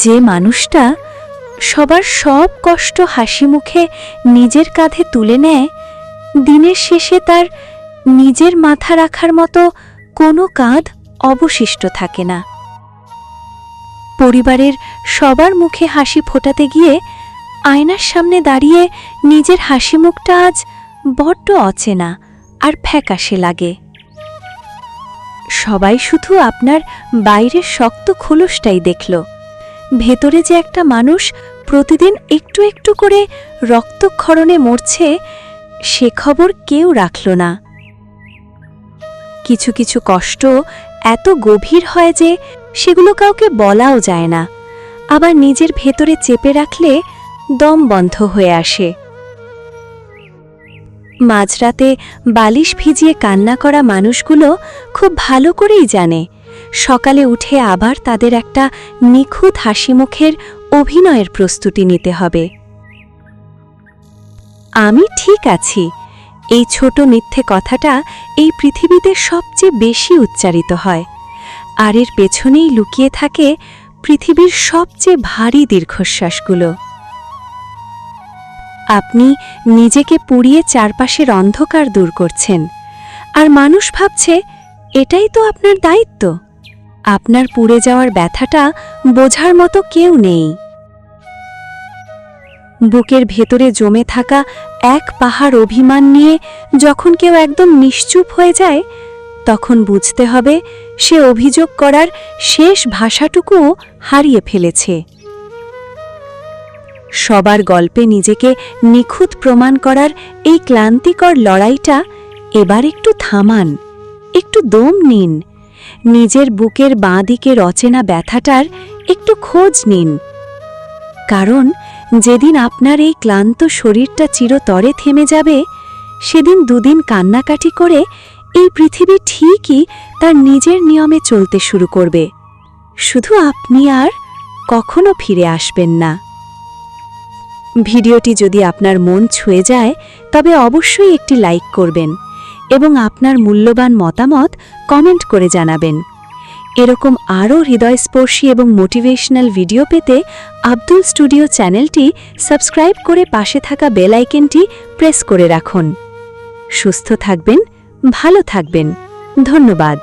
যে মানুষটা সবার সব কষ্ট হাসি মুখে নিজের কাঁধে তুলে নেয়, দিনের শেষে তার নিজের মাথা রাখার মতো কোনো কাঁধ অবশিষ্ট থাকে না। পরিবারের সবার মুখে হাসি ফোটাতে গিয়ে আয়নার সামনে দাঁড়িয়ে নিজের হাসি মুখটা আজ বড্ড অচেনা আর ফ্যাকাশে লাগে। সবাই শুধু আপনার বাইরের শক্ত খোলসটাই দেখল, ভেতরে যে একটা মানুষ প্রতিদিন একটু একটু করে রক্তক্ষরণে মরছে, সে খবর কেউ রাখল না। কিছু কিছু কষ্ট এত গভীর হয় যে সেগুলো কাউকে বলাও যায় না, আবার নিজের ভেতরে চেপে রাখলে দম বন্ধ হয়ে আসে। মাঝরাতে বালিশ ভিজিয়ে কান্না করা মানুষগুলো খুব ভালো করেই জানে সকালে উঠে আবার তাদের একটা নিখুঁত হাসিমুখের অভিনয়ের প্রস্তুতি নিতে হবে। আমি ঠিক আছি, এই ছোট মিথ্যে কথাটা এই পৃথিবীতে সবচেয়ে বেশি উচ্চারিত হয়, আর এর পেছনেই লুকিয়ে থাকে পৃথিবীর সবচেয়ে ভারী দীর্ঘশ্বাসগুলো। আপনি নিজেকে পুড়িয়ে চারপাশের অন্ধকার দূর করছেন, আর মানুষ ভাবছে এটাই তো আপনার দায়িত্ব। আপনার পুড়ে যাওয়ার ব্যথাটা বোঝার মতো কেউ নেই। বুকের ভেতরে জমে থাকা এক পাহাড় অভিমান নিয়ে যখন কেউ একদম নিশ্চুপ হয়ে যায়, তখন বুঝতে হবে সে অভিযোগ করার শেষ ভাষাটুকুও হারিয়ে ফেলেছে। সবার গল্পে নিজেকে নিখুঁত প্রমাণ করার এই ক্লান্তিকর লড়াইটা এবার একটু থামান, একটু দম নিন, নিজের বুকের বাঁ দিকের অচেনা ব্যথাটার একটু খোঁজ নিন। কারণ যেদিন আপনার এই ক্লান্ত শরীরটা চিরতরে থেমে যাবে, সেদিন দুদিন কান্নাকাটি করে এই পৃথিবী ঠিকই তার নিজের নিয়মে চলতে শুরু করবে। শুধু আপনি আর কখনো ফিরে আসবেন না। ভিডিওটি যদি আপনার মন ছুঁয়ে যায় তবে অবশ্যই একটি লাইক করবেন এবং আপনার মূল্যবান মতামত কমেন্ট করে জানাবেন। এরকম আরও হৃদয়স্পর্শী এবং মোটিভেশনাল ভিডিও পেতে আব্দুল স্টুডিও চ্যানেলটি সাবস্ক্রাইব করে পাশে থাকা বেল আইকনটি প্রেস করে রাখুন। সুস্থ থাকবেন, ভালো থাকবেন। ধন্যবাদ।